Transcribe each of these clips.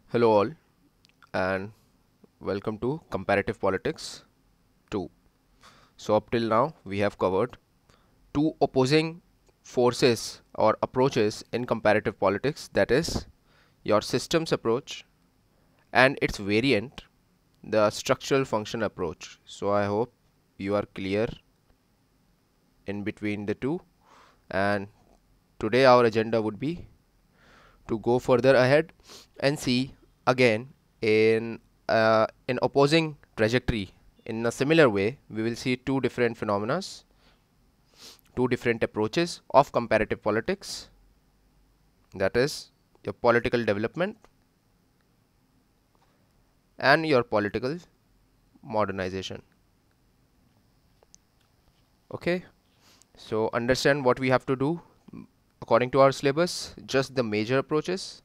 Hello all and welcome to Comparative Politics 2. So up till now we have covered two opposing forces or approaches in comparative politics, that is your systems approach and its variant, the structural function approach. So I hope you are clear in between the two, and today our agenda would be to go further ahead and see again in opposing trajectory. In a similar way, we will see two different phenomena, two different approaches of comparative politics, that is your political development and your political modernization. Okay, so understand what we have to do according to our syllabus, just the major approaches.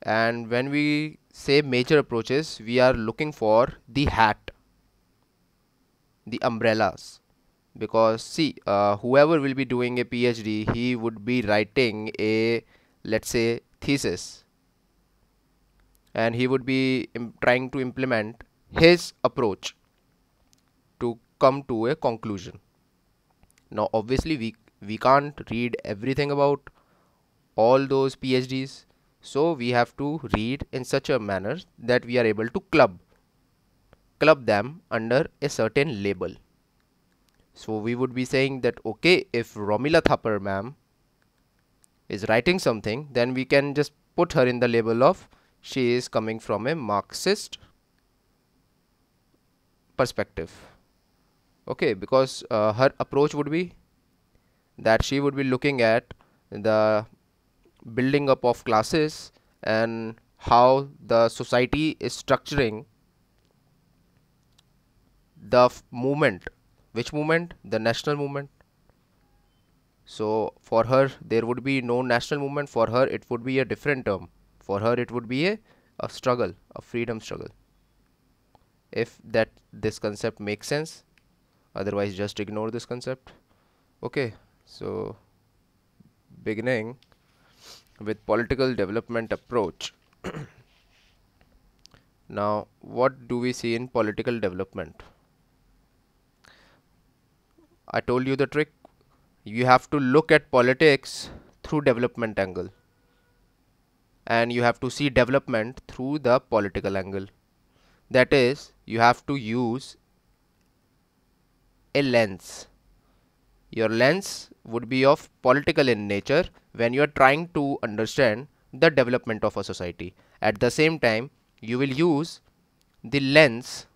And when we say major approaches, we are looking for the hat, the umbrellas, because see, whoever will be doing a PhD, he would be writing a, let's say, thesis, and he would be trying to implement his approach to come to a conclusion. Now obviously we can't read everything about all those PhDs, so we have to read in such a manner that we are able to club them under a certain label. So we would be saying that okay, if Romila Thapar ma'am is writing something, then we can just put her in the label of she is coming from a Marxist perspective. Okay, because her approach would be that she would be looking at the building up of classes and how the society is structuring the movement. Which movement? The national movement. So for her there would be no national movement. For her it would be a different term. For her it would be a struggle, a freedom struggle. If that this concept makes sense, otherwise just ignore this concept. Okay, so beginning with political development approach. Now what do we see in political development? I told you the trick. You have to look at politics through development angle, and you have to see development through the political angle. That is, you have to use a lens. Your lens would be of political in nature when you are trying to understand the development of a society. At the same time, you will use the lens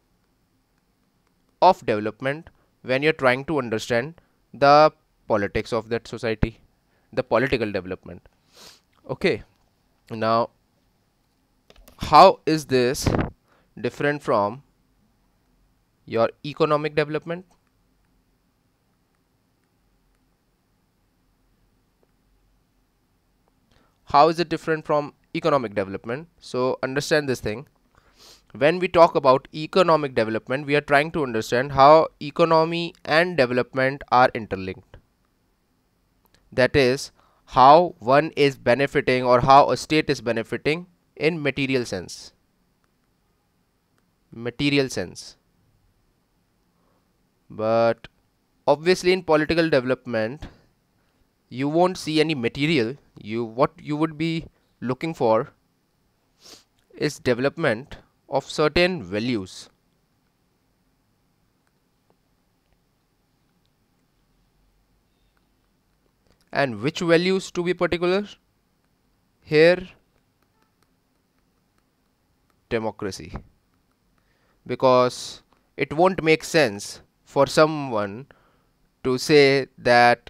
of development when you are trying to understand the politics of that society, the political development. Okay, now how is this different from your economic development? How is it different from economic development? So understand this thing. When we talk about economic development, we are trying to understand how economy and development are interlinked. That is, how one is benefiting or how a state is benefiting in material sense. Material sense. But obviously in political development, you won't see any material. What you would be looking for is development of certain values. And which values to be particular? Here, democracy. Because it won't make sense for someone to say that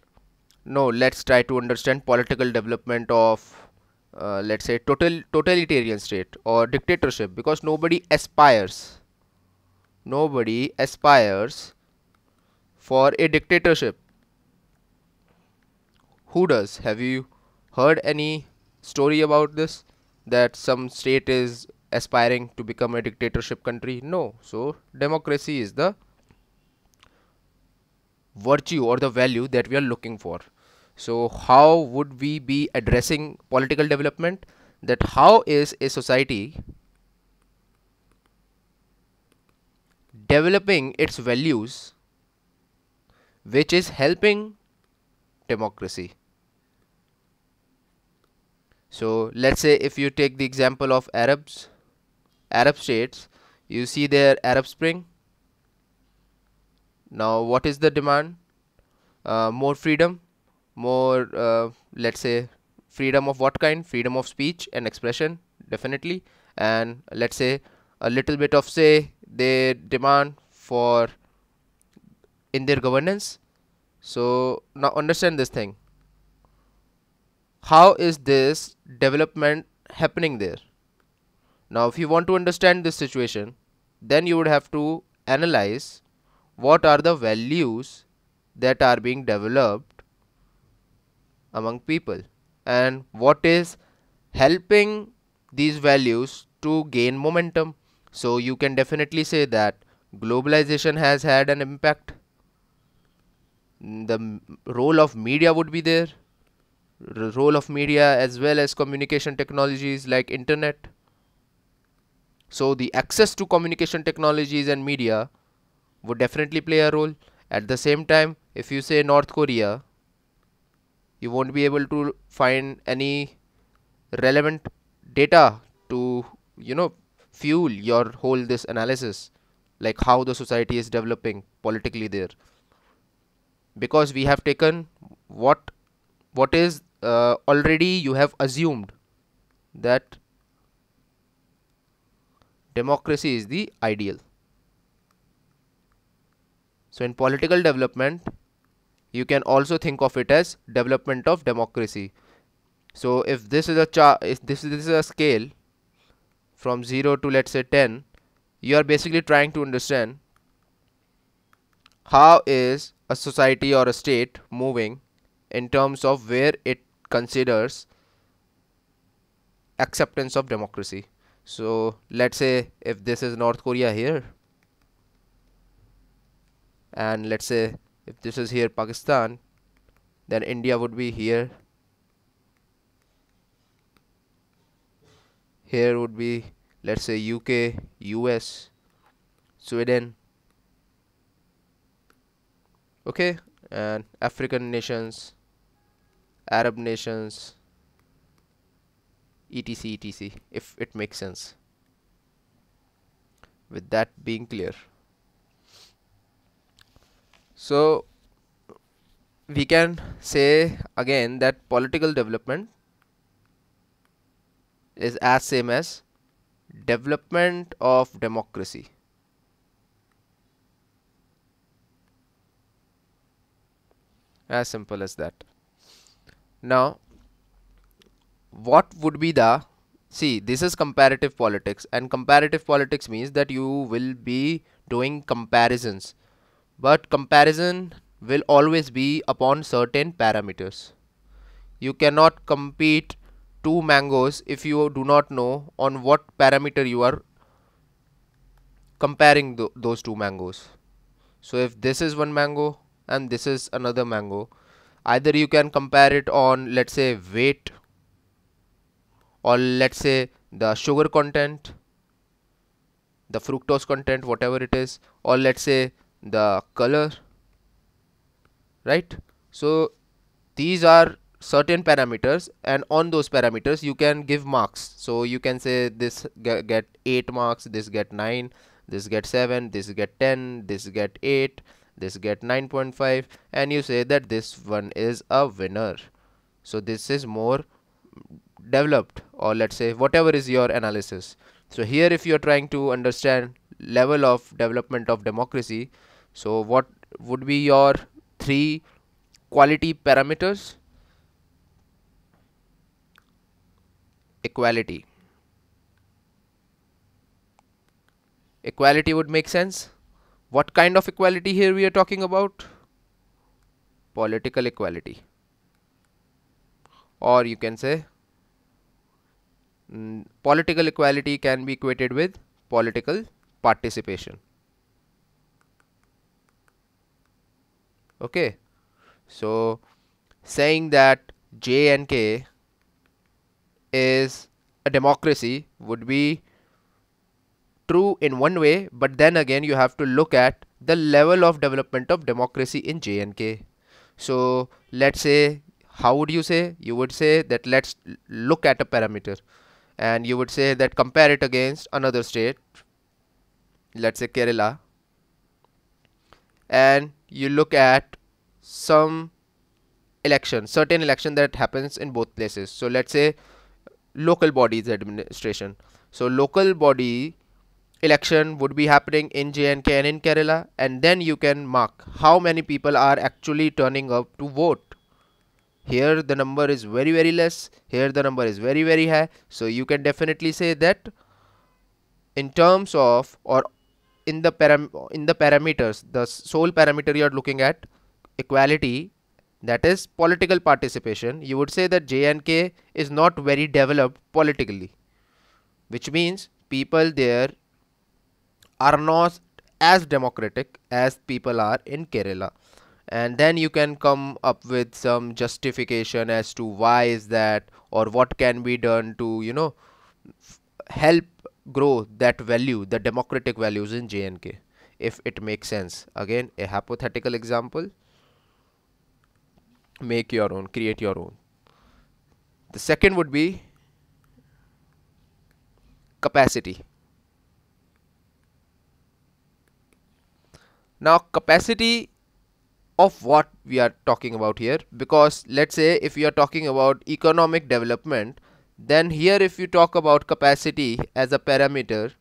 no, let's try to understand political development of let's say totalitarian state or dictatorship, because nobody aspires for a dictatorship. Who does? Have you heard any story about this, that some state is aspiring to become a dictatorship country? No. So democracy is the virtue or the value that we are looking for. So how would we be addressing political development? That how is a society developing its values which is helping democracy. So let's say if you take the example of Arab states, you see their Arab Spring. Now what is the demand? More freedom, more let's say freedom of what kind? Freedom of speech and expression, definitely. And let's say a little bit of say they demand for in their governance. So now understand this thing. How is this development happening there? Now if you want to understand this situation, then you would have to analyze what are the values that are being developed among people and what is helping these values to gain momentum. So you can definitely say that globalization has had an impact. The role of media would be there, role of media as well as communication technologies like internet. So the access to communication technologies and media would definitely play a role. At the same time, if you say North Korea, you won't be able to find any relevant data to fuel your whole this analysis, like how the society is developing politically there, because we have taken what is already you have assumed that democracy is the ideal. So in political development, you can also think of it as development of democracy. So if this is a this is a scale from 0 to let's say 10, you are basically trying to understand how is a society or a state moving in terms of where it considers acceptance of democracy. So let's say if this is North Korea here, and let's say if this is here Pakistan, then India would be here. Here would be let's say UK, US, Sweden, okay, and African nations, Arab nations, etc, if it makes sense. With that being clear, so we can say again that political development is as same as development of democracy. As simple as that. Now what would be the, see, this is comparative politics, and comparative politics means that you will be doing comparisons, but comparison will always be upon certain parameters. You cannot compete two mangoes if you do not know on what parameter you are comparing those two mangoes. So if this is one mango and this is another mango, either you can compare it on let's say weight, or let's say the sugar content, the fructose content, whatever it is, or let's say the color, right? So these are certain parameters, and on those parameters you can give marks. So you can say this get 8 marks, this get 9, this get 7, this get 10, this get 8, this get 9.5, and you say that this one is a winner. So this is more developed, or let's say whatever is your analysis. So here if you are trying to understand level of development of democracy, so what would be your 3 quality parameters? Equality. Equality would make sense. What kind of equality here we are talking about? Political equality, or you can say political equality can be equated with political participation. Okay, so saying that J&K is a democracy would be true in one way, but then again you have to look at the level of development of democracy in J&K. So let's say, how would you say? You would say that let's look at a parameter, and you would say that compare it against another state, let's say Kerala, and you look at some certain election that happens in both places. So let's say local bodies administration. So local body election would be happening in J&K and in Kerala, and then you can mark how many people are actually turning up to vote. Here the number is very less, here the number is very high. So you can definitely say that in terms of, or in the parameters, the sole parameter you are looking at, equality, that is political participation, you would say that J&K is not very developed politically, which means people there are not as democratic as people are in Kerala. And then you can come up with some justification as to why is that, or what can be done to, help grow that value, the democratic values in J&K, if it makes sense. Again, a hypothetical example, make your own, create your own. The second would be capacity. Now, capacity of what we are talking about here, because let's say if you are talking about economic development, then here if you talk about capacity as a parameter,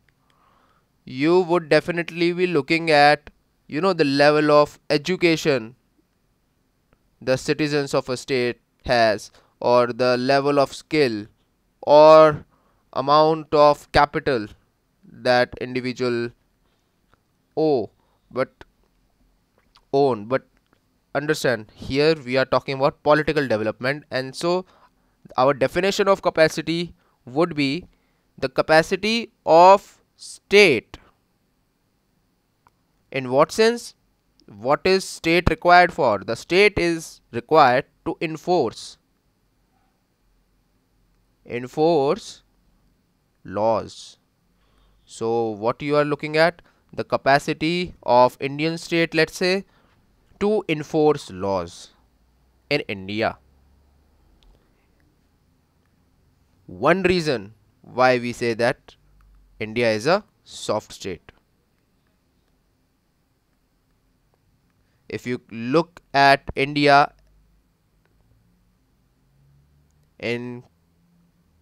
you would definitely be looking at, the level of education the citizens of a state has, or the level of skill, or amount of capital that individual owe but but understand, here we are talking about political development, and so our definition of capacity would be the capacity of state. In what sense? What is state required for? The state is required to enforce laws. So what you are looking at, the capacity of Indian state, let's say, to enforce laws in India. One reason why we say that India is a soft state. If you look at India in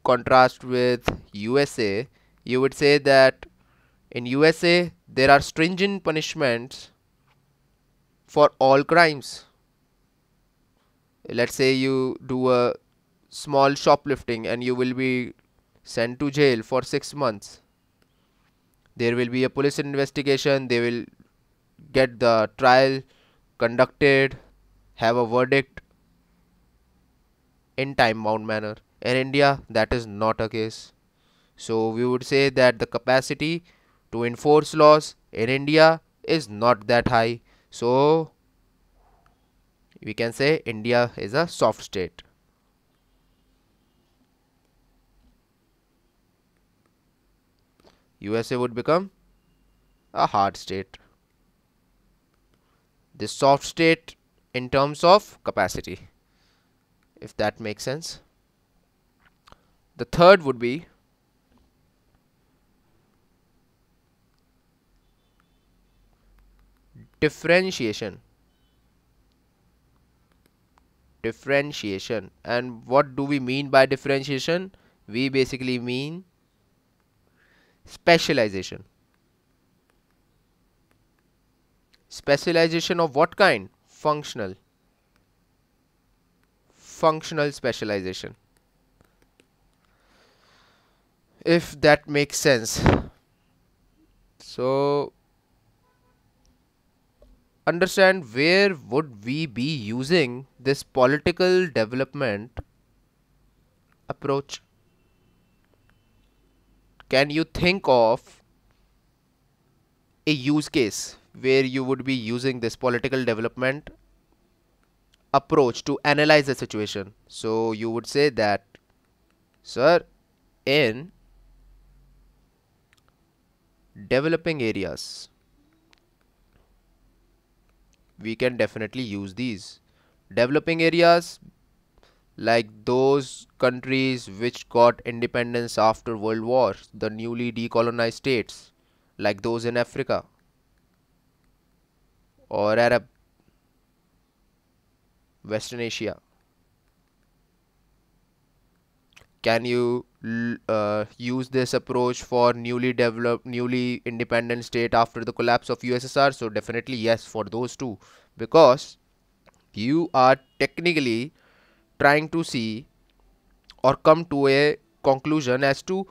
contrast with USA, you would say that in USA there are stringent punishments for all crimes. Let's say you do a small shoplifting and you will be sent to jail for 6 months. There will be a police investigation, they will get the trial conducted, have a verdict in time bound manner. In India, that is not a case. So we would say that the capacity to enforce laws in India is not that high. So we can say India is a soft state. USA would become a hard state. This soft state in terms of capacity, if that makes sense. The third would be differentiation. And what do we mean by differentiation? We basically mean specialization. Specialization of what kind? Functional specialization, if that makes sense. So understand, where would we be using this political development approach? Can you think of a use case where you would be using this political development approach to analyze the situation. So you would say that, sir, in developing areas, we can definitely use these. Developing areas, like those countries which got independence after World War, the newly decolonized states, like those in Africa or Arab, Western Asia. Can you use this approach for newly independent state after the collapse of USSR? So definitely yes for those two, because you are technically trying to see or come to a conclusion as to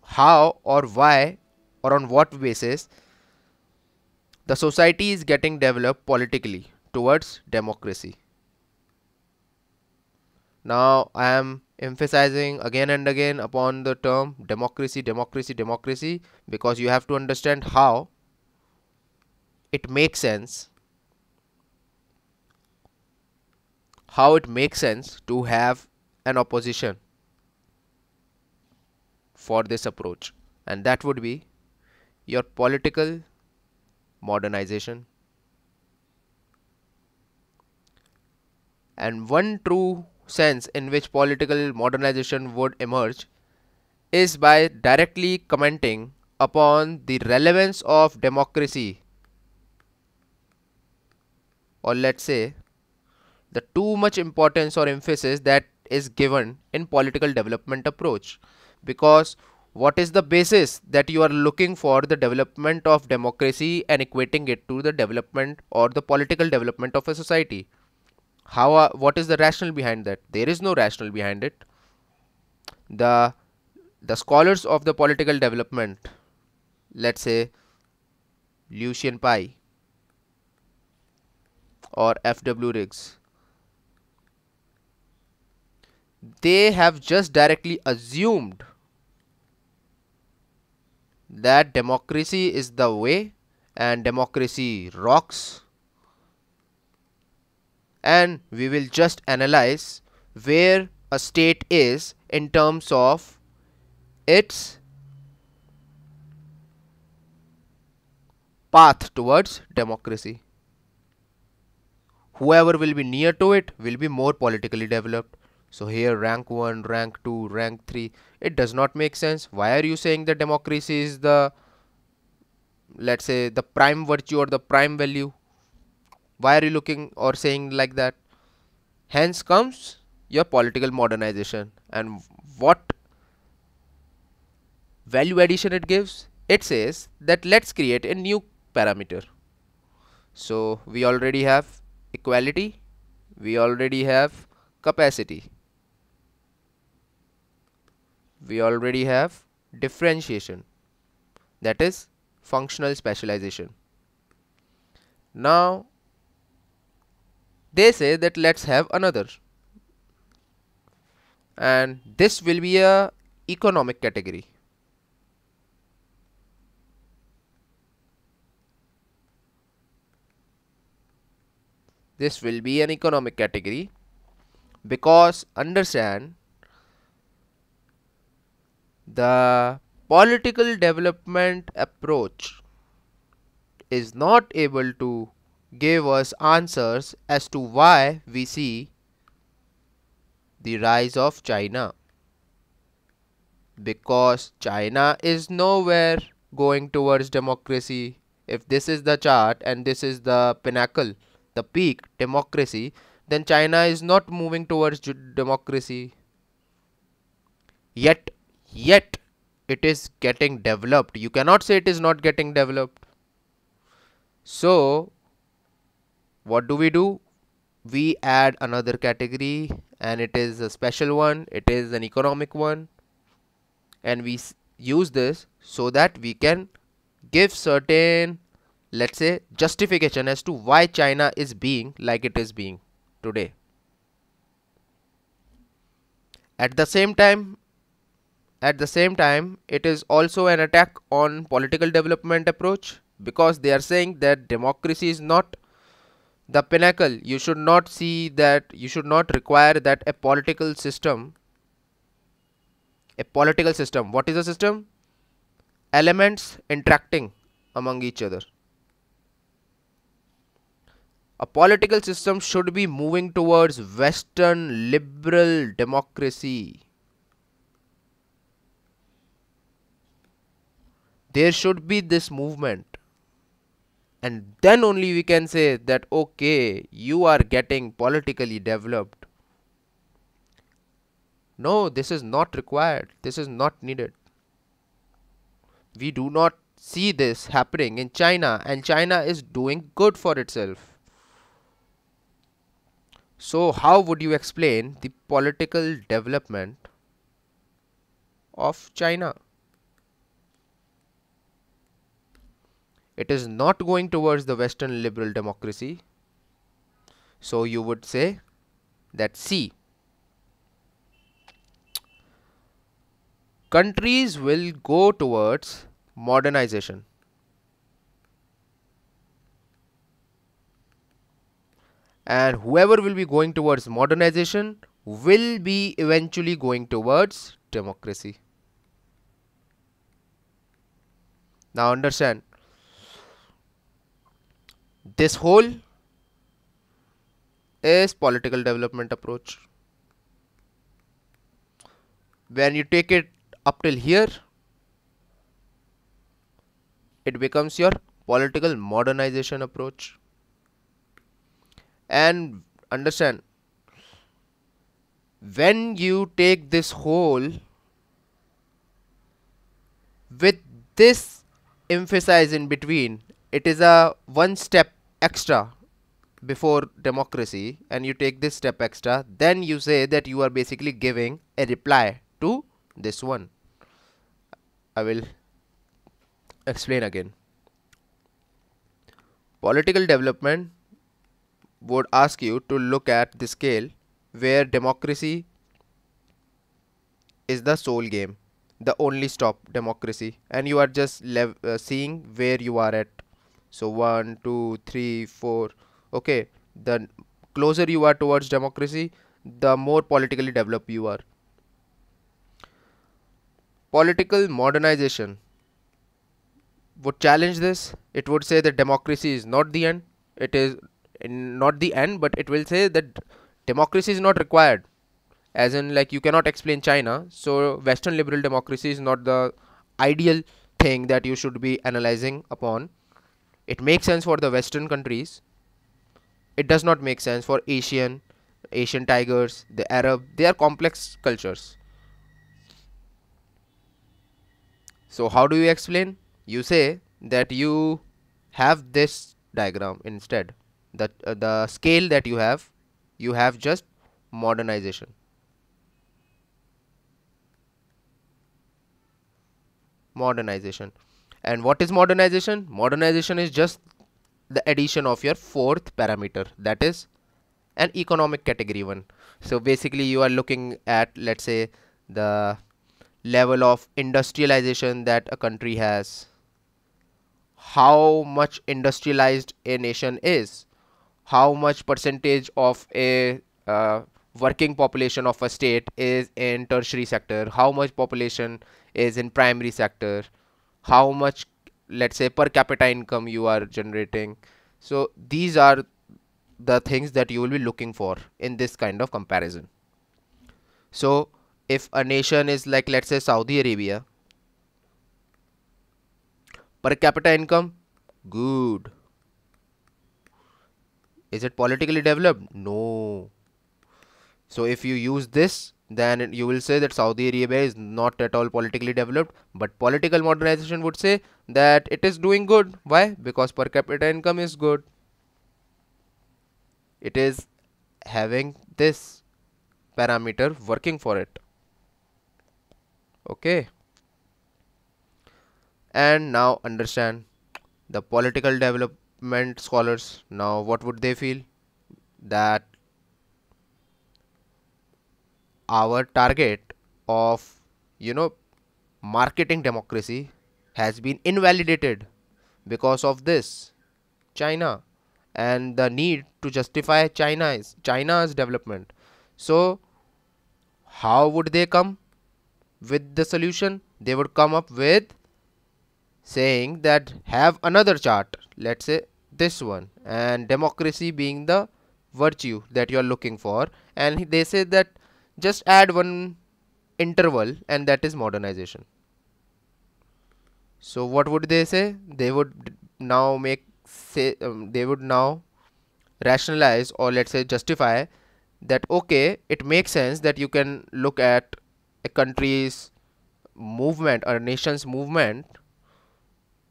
how or why or on what basis the society is getting developed politically towards democracy. Now I am emphasizing again and again upon the term democracy, democracy, democracy, because you have to understand how it makes sense to have an opposition for this approach, and that would be your political modernization. And one true sense in which political modernization would emerge is by directly commenting upon the relevance of democracy, or let's say the too much importance or emphasis that is given in political development approach. Because what is the basis that you are looking for the development of democracy and equating it to the development or the political development of a society? What is the rationale behind that? There is no rationale behind it. The scholars of the political development, let's say Lucian Pye or F.W. Riggs, they have just directly assumed that democracy is the way and democracy rocks, and we will just analyze where a state is in terms of its path towards democracy. Whoever will be near to it will be more politically developed. So here rank 1, rank 2, rank 3, it does not make sense. Why are you saying that democracy is the, let's say, the prime virtue or the prime value? Why are you looking or saying like that? Hence comes your political modernization. And what value addition it gives? It says that let's create a new parameter. So we already have equality, we already have capacity, we already have differentiation, that is functional specialization. Now they say that let's have another, and this will be a economic category. This will be an economic category, because understand, the political development approach is not able to give us answers as to why we see the rise of China, because China is nowhere going towards democracy. If this is the chart and this is the pinnacle, the peak democracy, then China is not moving towards democracy. Yet it is getting developed. You cannot say it is not getting developed. So what do? We add another category, and it is a special one, it is an economic one, and we use this so that we can give certain, let's say, justification as to why China is being like it is being today. At the same time, it is also an attack on political development approach, because they are saying that democracy is not The pinnacle, you should not see that, you should not require that a political system, what is a system? Elements interacting among each other. A political system should be moving towards Western liberal democracy. There should be this movement, and then only we can say that okay, you are getting politically developed. No, this is not required, this is not needed. We do not see this happening in China, and China is doing good for itself. So how would you explain the political development of China? It is not going towards the Western liberal democracy. So you would say that see, countries will go towards modernization. And whoever will be going towards modernization will be eventually going towards democracy. Now understand, this whole is political development approach. When you take it up till here, it becomes your political modernization approach. And understand, when you take this whole with this emphasize in between, it is a one step extra before democracy, and you take this step extra, then you say that you are basically giving a reply to this one. I will explain again. Political development would ask you to look at the scale where democracy is the sole game, the only stop democracy, and you are just seeing where you are at. So 1 2 3 4, okay, the closer you are towards democracy, the more politically developed you are. Political modernization would challenge this. It would say that democracy is not the end. It is not the end, but it will say that democracy is not required, as in like you cannot explain China, so Western liberal democracy is not the ideal thing that you should be analyzing upon. It makes sense for the Western countries, it does not make sense for Asian tigers, the Arab. They are complex cultures. So how do you explain? You say that you have this diagram instead. The scale that you have just modernization. Modernization. And what is modernization? Modernization is just the addition of your fourth parameter, that is an economic category one. So basically you are looking at, let's say, the level of industrialization that a country has, how much industrialized a nation is, how much percentage of a working population of a state is in tertiary sector, how much population is in primary sector, how much, let's say, per capita income you are generating. So these are the things that you will be looking for in this kind of comparison. So if a nation is like, let's say, Saudi Arabia, per capita income, good. Is it politically developed? No. So if you use this, then you will say that Saudi Arabia is not at all politically developed, but political modernization would say that it is doing good. Why? Because per capita income is good. It is having this parameter working for it. Okay. And now understand the political development scholars. Now what would they feel? That our target of, marketing democracy has been invalidated because of this China, and the need to justify China's development. So how would they come with the solution? They would come up with saying that have another chart, let's say this one, and democracy being the virtue that you are looking for, and they say that just add one interval, and that is modernization. So what would they say? They would now they would now rationalize, or let's say justify, that okay, it makes sense that you can look at a country's movement or a nation's movement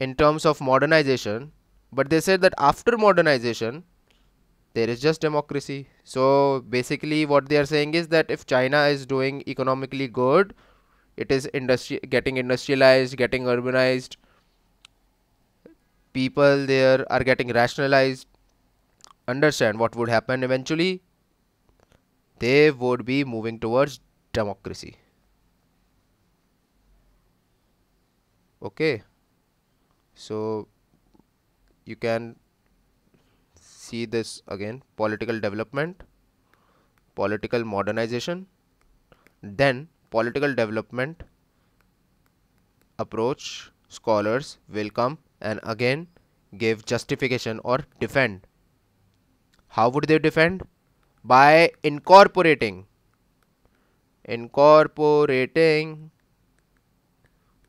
in terms of modernization, but they said that after modernization there is just democracy. So basically what they are saying is that if China is doing economically good, it is getting industrialized, getting urbanized, people there are getting rationalized, understand what would happen eventually? They would be moving towards democracy. Okay, so you can see this again: political development, political modernization, then political development approach scholars will come and again give justification or defend. How would they defend? By incorporating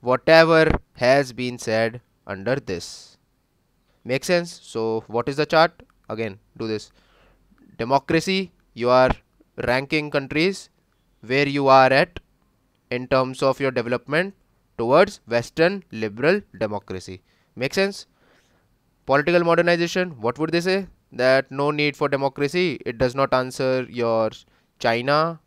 whatever has been said under this. Make sense? So what is the chart? Again, do this. Democracy, you are ranking countries where you are at in terms of your development towards Western liberal democracy. Make sense? Political modernization, what would they say? That no need for democracy, it does not answer your China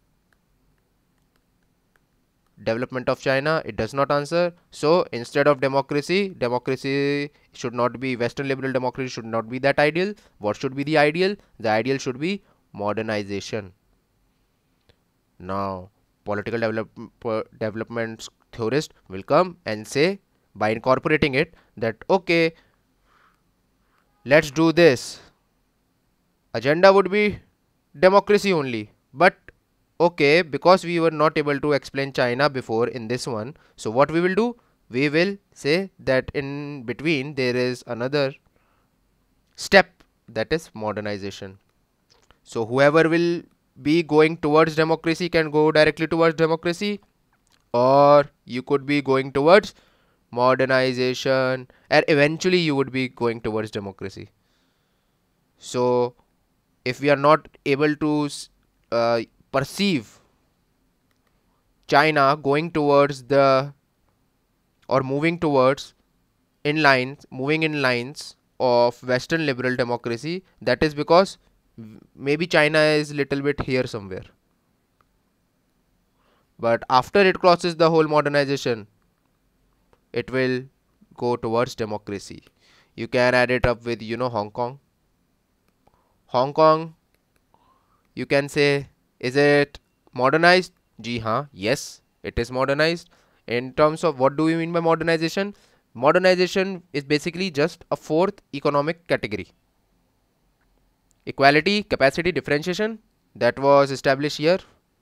development of China, it does not answer. So instead of democracy should not be, Western liberal democracy should not be that ideal. What should be the ideal? The ideal should be modernization. Now political development theorist will come and say, by incorporating it, that okay, let's do this. Agenda would be democracy only, but okay, because we were not able to explain China before in this one, so what we will do? We will say that in between there is another step, that is modernization. So whoever will be going towards democracy can go directly towards democracy, or you could be going towards modernization, and eventually you would be going towards democracy. So if we are not able to uh, perceive China going towards the, or moving in lines of Western liberal democracy, that is because maybe China is little bit here somewhere, but after it crosses the whole modernization, it will go towards democracy. You can add it up with Hong Kong. You can say, is it modernized? Ji haan, yes, it is modernized. In terms of what do we mean by modernization? Modernization is basically just a fourth economic category. Equality, capacity, differentiation, that was established here.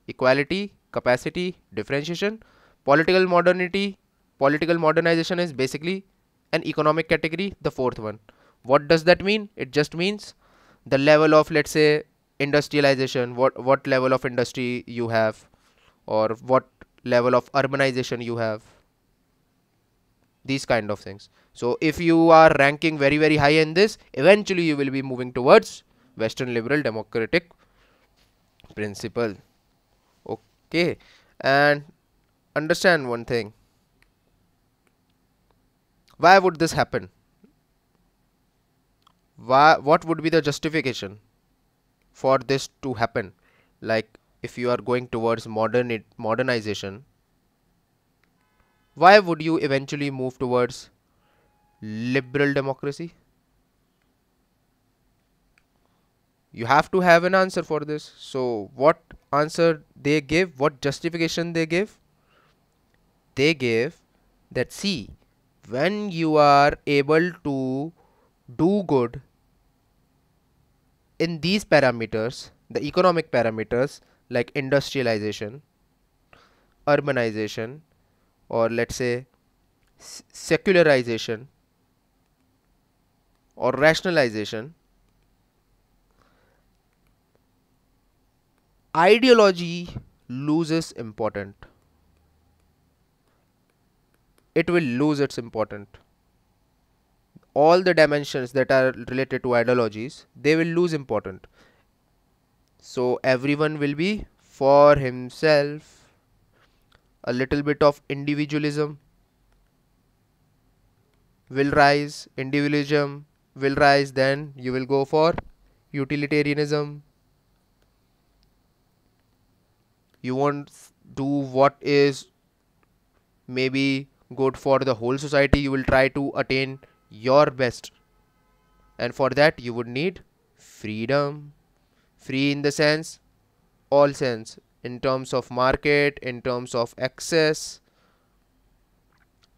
Equality, capacity, differentiation. Political modernization is basically an economic category, the fourth one. What does that mean? It just means the level of, let's say, industrialization, what level of industry you have, or what level of urbanization you have, these kind of things. So if you are ranking very high in this, eventually you will be moving towards Western liberal democratic principle. Okay, and understand one thing, why would this happen? What would be the justification for this to happen? Like, if you are going towards modernization, why would you eventually move towards liberal democracy? You have to have an answer for this. So what answer they give, what justification they give? They give that, see, when you are able to do good in these parameters, the economic parameters like industrialization, urbanization, or let's say secularization or rationalization, ideology loses important. It will lose its important. All the dimensions that are related to ideologies, they will lose important. So everyone will be for himself. A little bit of individualism will rise. Individualism will rise. Then you will go for utilitarianism. You won't do what is maybe good for the whole society. You will try to attain your best, and for that you would need freedom. Free in the sense, all sense, in terms of market, in terms of access,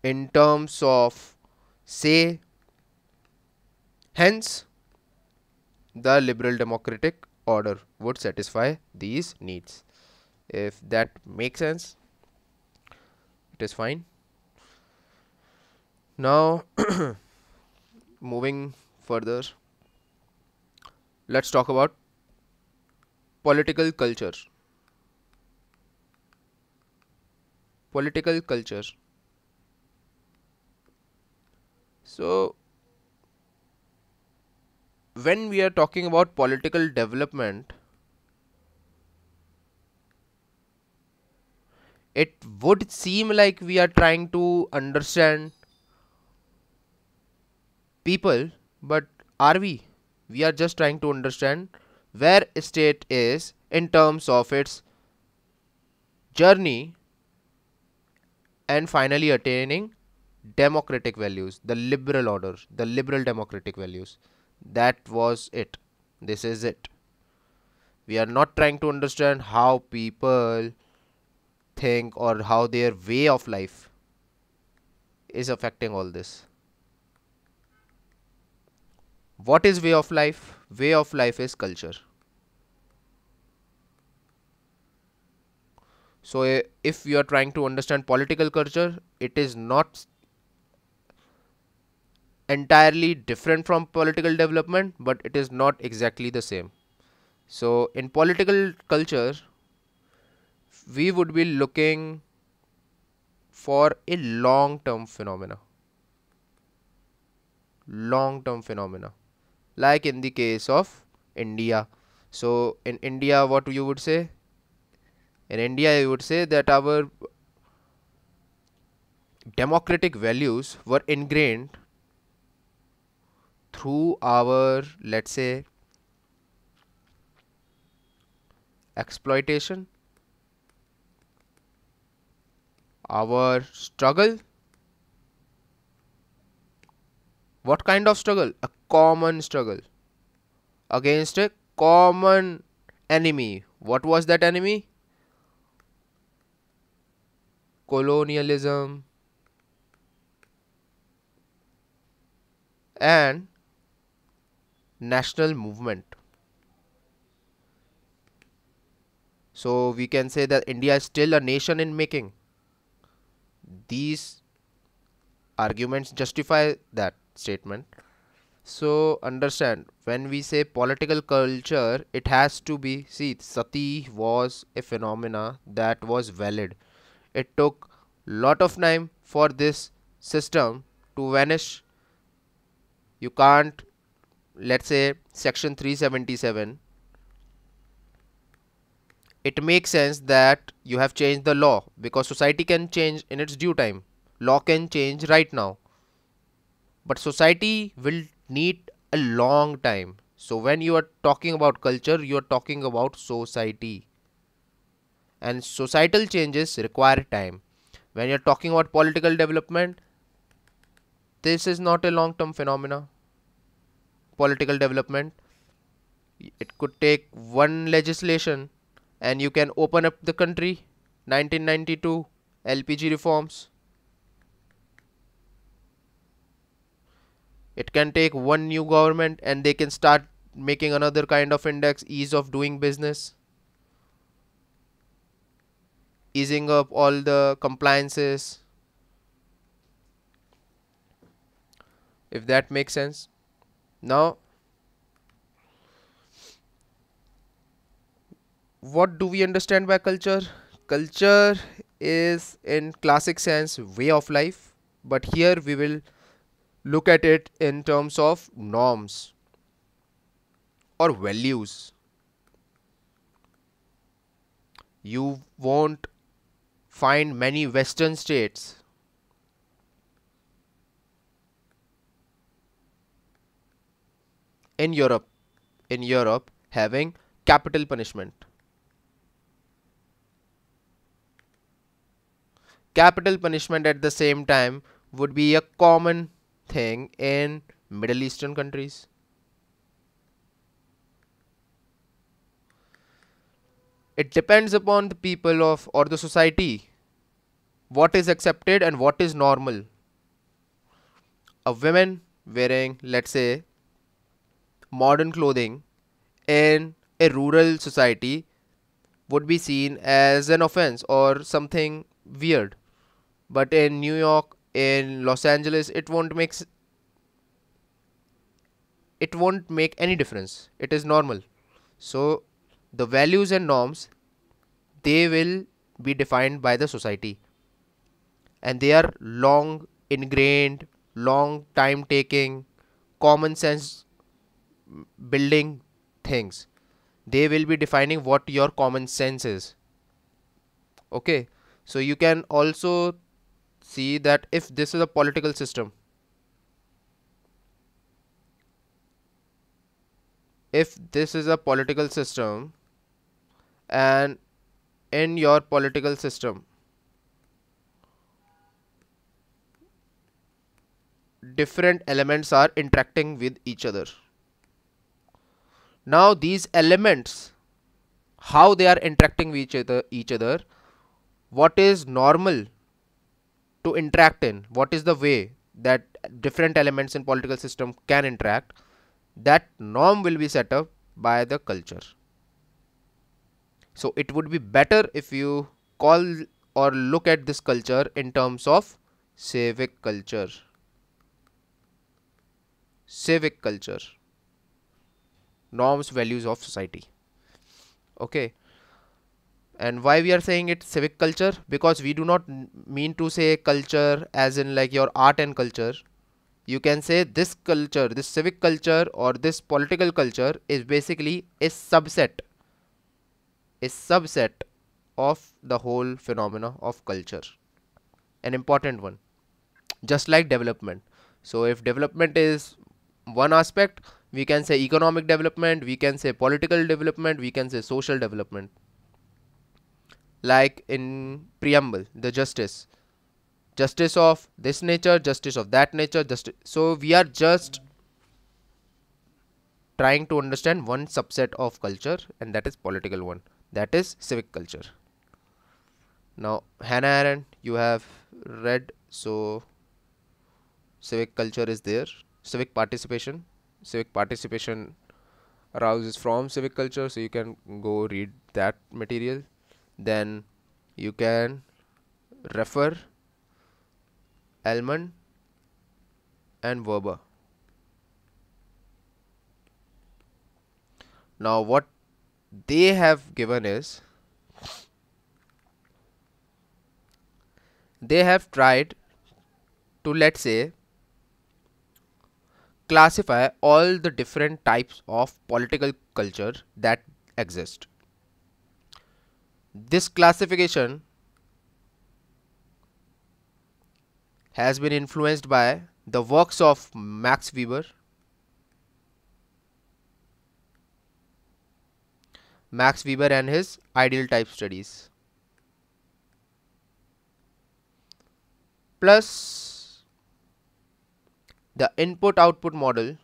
in terms of say. Hence the liberal democratic order would satisfy these needs. If that makes sense, it is fine. Now moving further, let's talk about political culture. Political culture. So when we are talking about political development, it would seem like we are trying to understand people, but are we? We are just trying to understand where a state is in terms of its journey and finally attaining democratic values, the liberal order, the liberal democratic values. That was it. This is it. We are not trying to understand how people think or how their way of life is affecting all this. What is way of life? Way of life is culture. So if you are trying to understand political culture, it is not entirely different from political development, but it is not exactly the same. So in political culture, we would be looking for a long-term phenomena. Long-term phenomena. Like in the case of India. So in India, what you would say? In India, you would say that our democratic values were ingrained through our, let's say, exploitation, our struggle. What kind of struggle? A common struggle against a common enemy. What was that enemy? Colonialism and national movement. So we can say that India is still a nation in making. These arguments justify that statement. So understand, when we say political culture, it has to be, see, sati was a phenomena that was valid. It took lot of time for this system to vanish. You can't, let's say, section 377, it makes sense that you have changed the law because society can change in its due time. Law can change right now, but society will need a long time. So when you are talking about culture, you are talking about society, and societal changes require time. When you are talking about political development, this is not a long term phenomena. Political development, it could take one legislation and you can open up the country. 1992 LPG reforms. It can take one new government and they can start making another kind of index, ease of doing business, easing up all the compliances, if that makes sense. Now, what do we understand by culture? Culture is, in classic sense, way of life, but here we will look at it in terms of norms or values. You won't find many Western states in Europe having capital punishment. Capital punishment at the same time would be a common thing in Middle Eastern countries. It depends upon the people of or the society what is accepted and what is normal. A woman wearing, let's say, modern clothing in a rural society would be seen as an offense or something weird. But in New York, in Los Angeles, it won't make any difference. It is normal. So the values and norms, they will be defined by the society, and they are long ingrained, long time taking, common sense building things. They will be defining what your common sense is. Okay, so you can also see that if this is a political system, if this is a political system and in your political system different elements are interacting with each other. Now these elements, how they are interacting with each other, what is normal to interact in, what is the way that different elements in political system can interact, that norm will be set up by the culture. So it would be better if you call or look at this culture in terms of civic culture. Civic culture, norms, values of society. Okay, and why we are saying it civic culture? Because we do not mean to say culture as in like your art and culture. You can say this culture, this civic culture or this political culture is basically a subset of the whole phenomena of culture, an important one, just like development. So if development is one aspect, we can say economic development, we can say political development, we can say social development. Like in preamble, the justice of this nature, justice of that nature, justice. So we are just trying to understand one subset of culture, and that is political one, that is civic culture. Now Hannah Arendt you have read, so civic culture is there. Civic participation arises from civic culture, so you can go read that material. Then you can refer Elman and Weber. Now what they have given is, they have tried to, let's say, classify all the different types of political culture that exist. This classification has been influenced by the works of Max Weber, and his ideal type studies, plus the input output model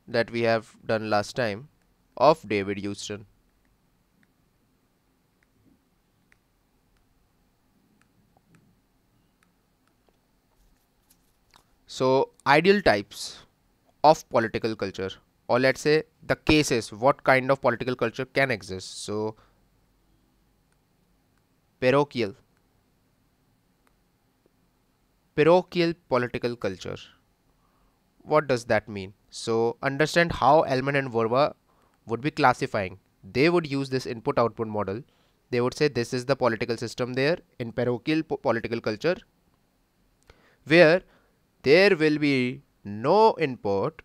that we have done last time of David Houston. So ideal types of political culture or let's say the cases, what kind of political culture can exist. So parochial political culture, what does that mean? So understand how Ellman and Verba would be classifying. They would use this input output model. They would say this is the political system there in parochial political culture, where there will be no input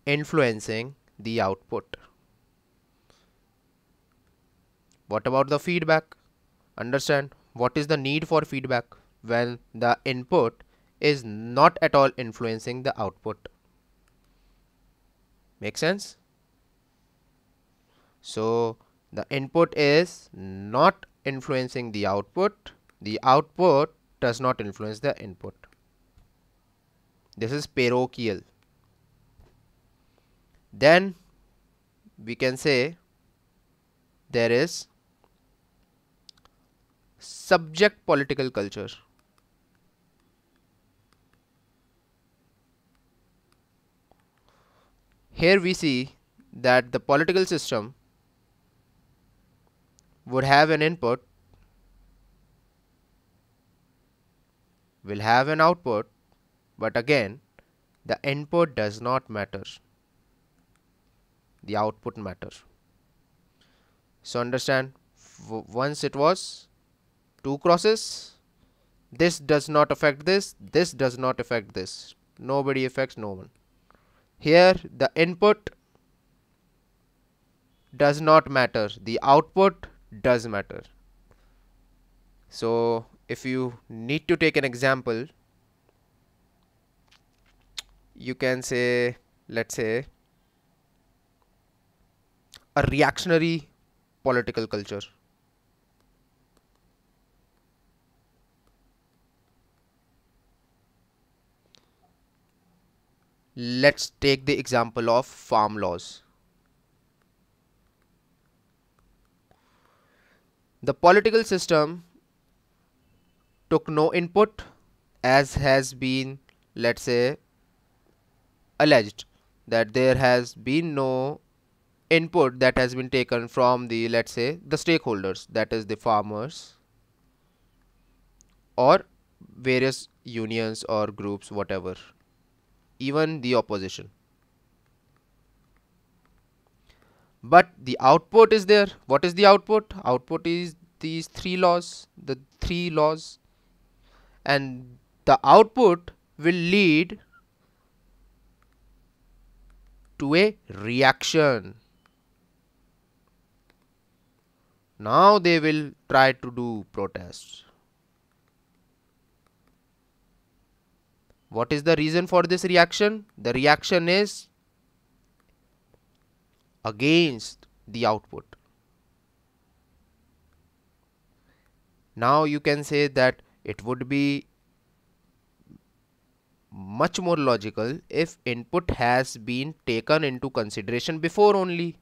influencing the output. What about the feedback? Understand what is the need for feedback when the input is not at all influencing the output. Make sense? So the input is not influencing the output does not influence the input. This is parochial. Then we can say there is subject political culture. Here we see that the political system would have an input, will have an output, but again the input does not matter, the output matters. So understand, once it was two crosses, this does not affect this does not affect this, nobody affects no one. Here the input does not matter, the output does matter. So if you need to take an example, you can say, let's say, a reactionary political culture. Let's take the example of farm laws. The political system took no input, as has been, let's say, alleged that there has been no input that has been taken from the, let's say, the stakeholders, that is the farmers or various unions or groups, whatever, even the opposition. But the output is there. What is the output? Output is these the three laws, and the output will lead to a reaction. Now they will try to do protests. What is the reason for this reaction? The reaction is against the output. Now you can say that it would be much more logical if input has been taken into consideration before only,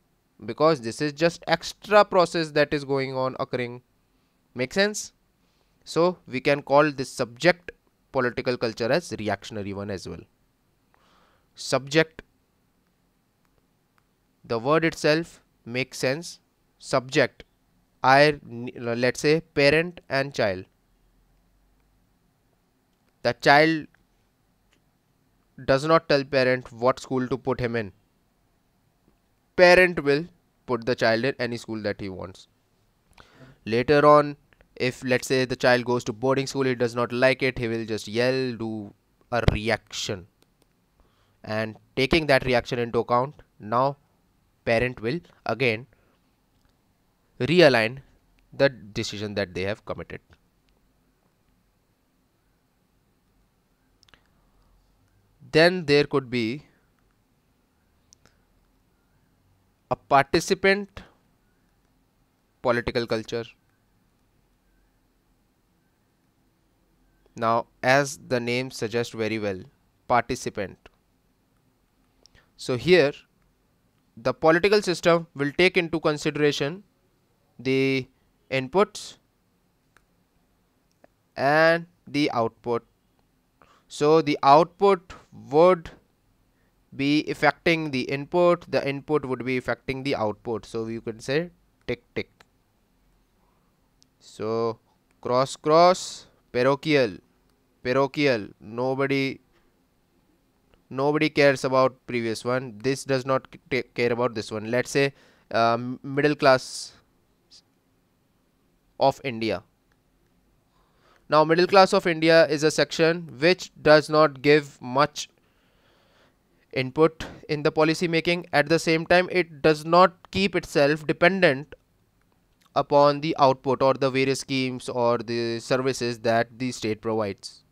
because this is just extra process that is going on occurring. Make sense? So we can call this subject political culture as reactionary one as well. Subject, the word itself makes sense. Subject, let's say parent and child. The child does not tell parent what school to put him in. Parent will put the child in any school that he wants. Later on, if let's say the child goes to boarding school, he does not like it, he will just yell, do a reaction, and taking that reaction into account, now parent will again realign the decision that they have committed. Then there could be a participant political culture. Now, as the name suggests very well, participant. So here the political system will take into consideration the inputs and the output. So the output would be affecting the input would be affecting the output. So you can say tick tick. So cross cross, parochial, parochial. Nobody cares about previous one. This does not care about this one. Let's say middle class of India. Now middle class of India is a section which does not give much input in the policy making. At the same time, it does not keep itself dependent upon the output or the various schemes or the services that the state provides.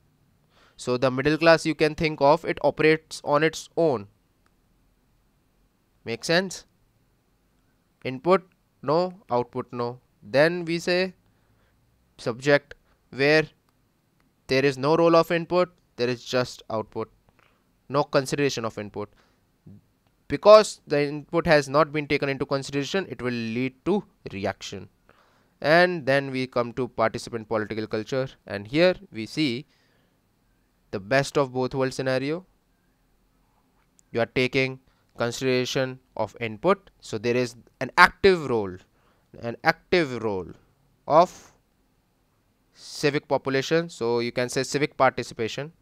So the middle class, you can think of it, operates on its own. Make sense? Input no, output no. Then we say subject, where there is no role of input, there is just output, no consideration of input. Because the input has not been taken into consideration, it will lead to reaction. And then we come to participant political culture, and here we see the best of both world scenario. You are taking consideration of input, so there is an active role of civic population, so you can say civic participation.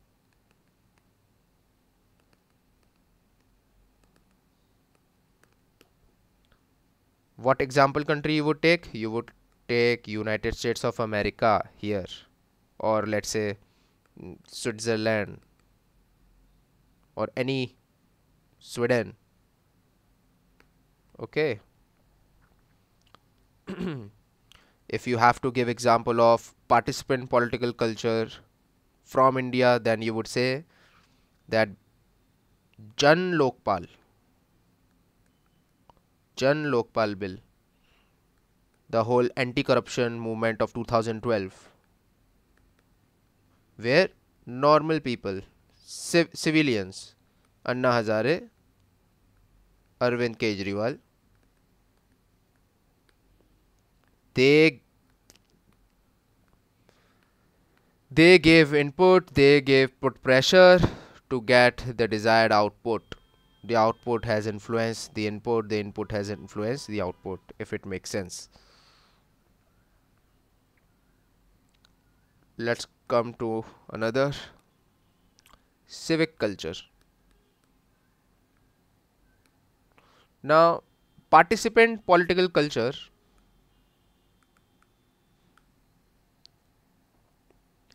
What example country you would take? You would take United States of America here, or let's say Switzerland, or any Sweden. Okay. If you have to give example of participant political culture from India, then you would say that Jan Lokpal bill, the whole anti-corruption movement of 2012, where normal people, civilians, Anna Hazare, Arvind Kejriwal, they gave input, they put pressure to get the desired output. The output has influenced the input has influenced the output, if it makes sense. Let's come to another, civic culture. Now, participant political culture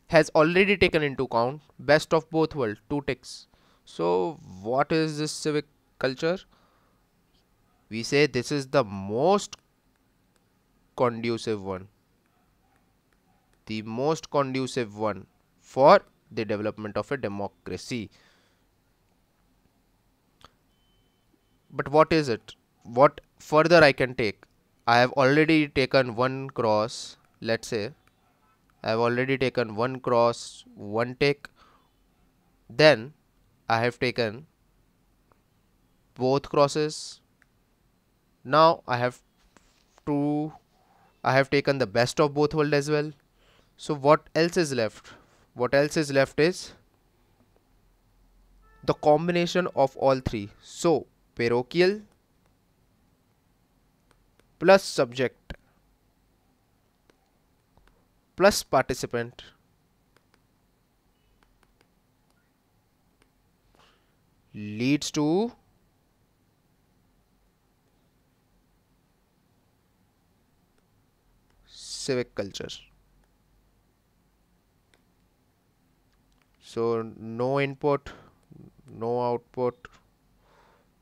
has already taken into account best of both worlds, two ticks. So what is this civic culture? We say this is the most conducive one, for the development of a democracy. But what is it? What further I can take? I have already taken one cross. Let's say I have already taken one cross, one tick. Then I have taken both crosses. Now I have taken the best of both worlds as well. So what else is left? What else is left is the combination of all three. So parochial plus subject plus participant leads to civic culture. So no input, no output,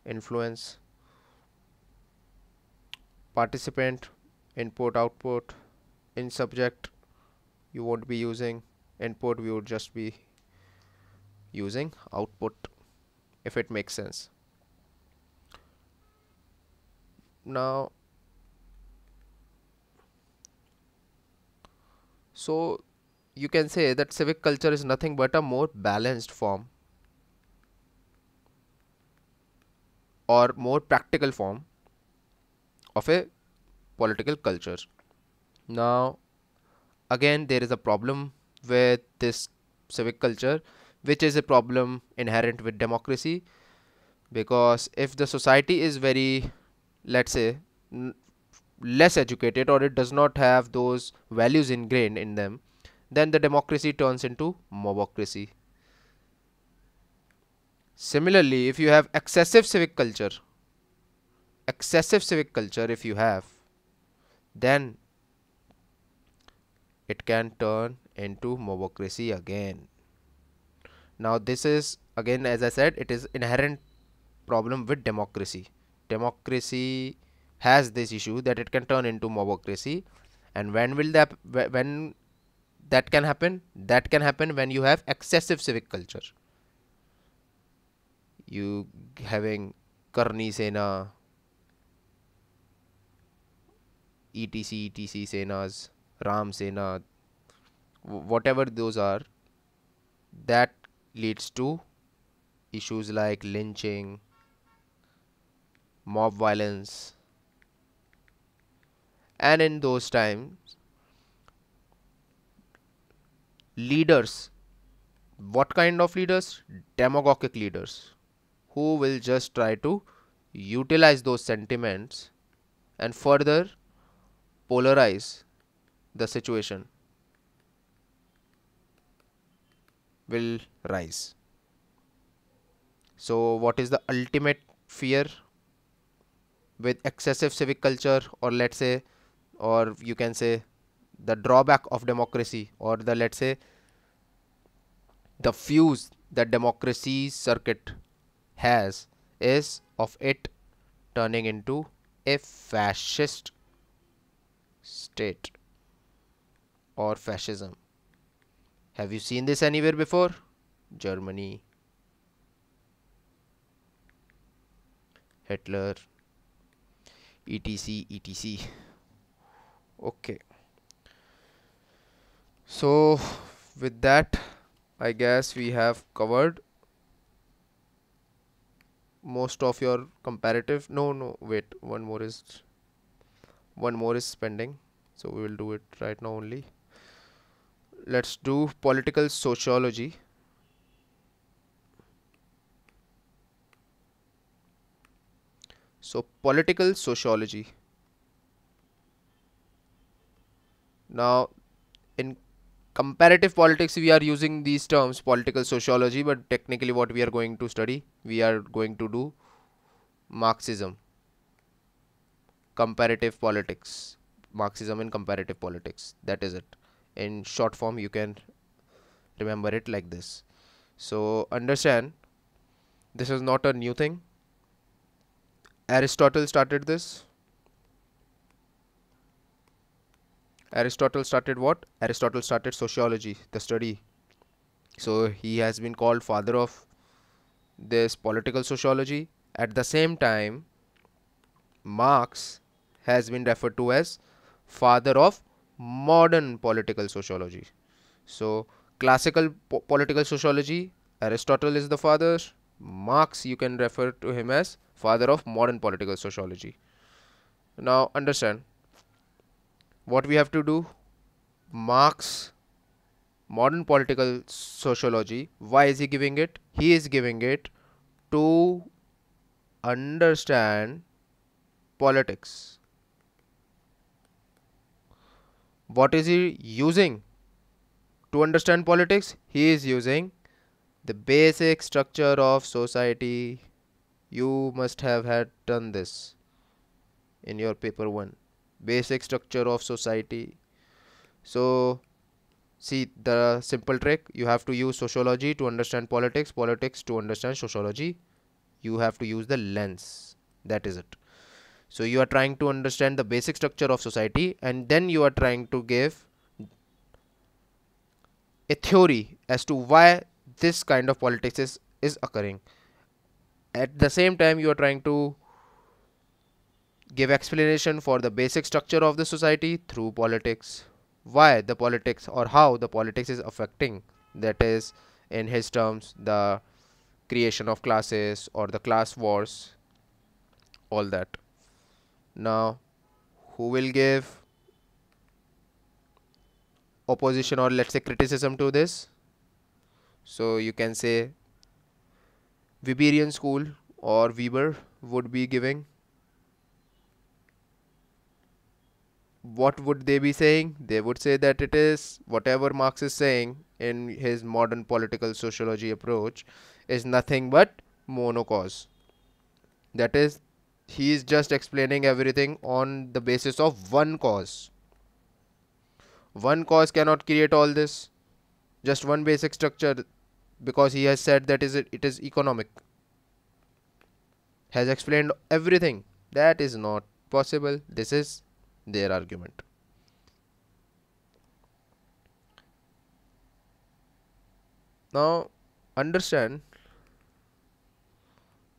influence, participant, input, output. In subject, you won't be using input, we would just be using output, if it makes sense. Now, so you can say that civic culture is nothing but a more balanced form or more practical form of a political culture. Now, again, there is a problem with this civic culture, which is a problem inherent with democracy. Because if the society is very, let's say, less educated, or it does not have those values ingrained in them, then the democracy turns into mobocracy. Similarly, if you have excessive civic culture, if you have, then it can turn into mobocracy again. Now, this is again, as I said, it is inherent problem with democracy. Democracy has this issue that it can turn into mobocracy. And when that can happen? That can happen when you have excessive civic culture. You having Karni Sena, etc Senas, Ram Sena, whatever those are, that leads to issues like lynching, mob violence, and in those times, leaders, what kind of leaders? Demagogic leaders who will just try to utilize those sentiments and further polarize the situation will rise. So, what is the ultimate fear with excessive civic culture, or let's say, or you can say, the drawback of democracy, or the, let's say, the fuse that democracy circuit has is of it turning into a fascist state or fascism. Have you seen this anywhere before? Germany, Hitler, etc. Okay, so with that, I guess we have covered most of your comparative. No, wait, one more is pending, so we will do it right now only. Let's do political sociology. So, political sociology. Now, in comparative politics, we are using these terms, political sociology, but technically, what we are going to study, we are going to do Marxism, comparative politics, Marxism in comparative politics. That is it. In short form, you can remember it like this. So, understand, this is not a new thing. Aristotle started this. Aristotle started what? Aristotle started sociology, the study. So he has been called father of this political sociology. At the same time, Marx has been referred to as father of modern political sociology. So classical political sociology, Aristotle is the father. Marx, you can refer to him as father of modern political sociology. Now understand what we have to do. Marx, modern political sociology, why is he giving it? He is giving it to understand politics. What is he using to understand politics? He is using the basic structure of society. You must have had done this in your paper 1. Basic structure of society. So see the simple trick, you have to use sociology to understand politics, politics to understand sociology. You have to use the lens. That is it. So you are trying to understand the basic structure of society, and then you are trying to give a theory as to why this kind of politics is occurring. At the same time, you are trying to give explanation for the basic structure of the society through politics. Why the politics, or how the politics is affecting, that is, in his terms, the creation of classes or the class wars, all that. Now, who will give opposition, or let's say criticism to this? So you can say Weberian school or Weber would be giving, what would they be saying? They would say that it is whatever Marx is saying in his modern political sociology approach is nothing but monocause. That is, he is just explaining everything on the basis of one cause. One cause cannot create all this, just one basic structure, because he has said that it is economic, has explained everything. That is not possible. This is their argument. Now understand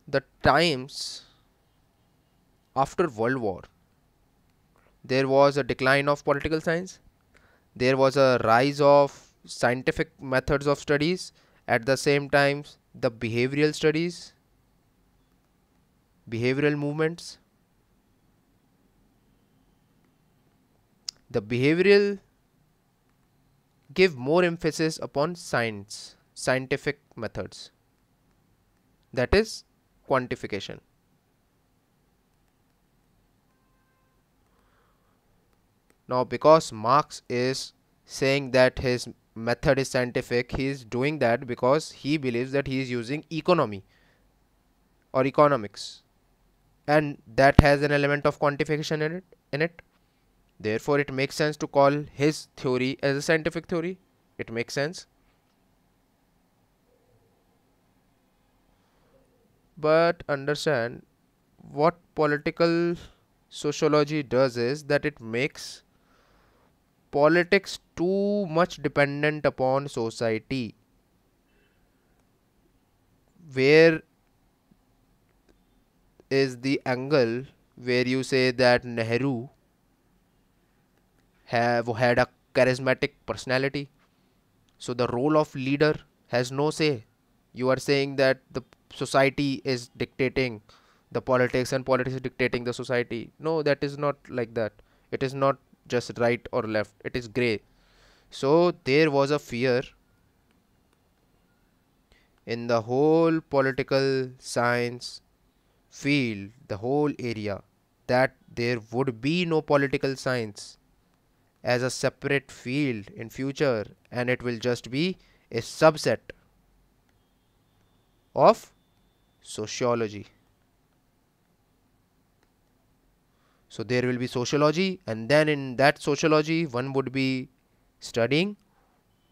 the times after World War. There was a decline of political science, there was a rise of scientific methods of studies. At the same time, the behavioral studies, behavioral movements, the behavioral give more emphasis upon science, scientific methods, that is quantification. Now because Marx is saying that his method is scientific, he is doing that because he believes that he is using economy or economics, and that has an element of quantification in it. Therefore it makes sense to call his theory as a scientific theory. It makes sense. But understand, what political sociology does is that it makes politics too much dependent upon society, where is the angle where you say that Nehru had a charismatic personality, so the role of leader has no say. You are saying that the society is dictating the politics and politics is dictating the society. No, that is not like that. It is not just right or left, it is gray. So there was a fear in the whole political science field, the whole area, that there would be no political science as a separate field in future, and it will just be a subset of sociology. So there will be sociology, and then in that sociology one would be studying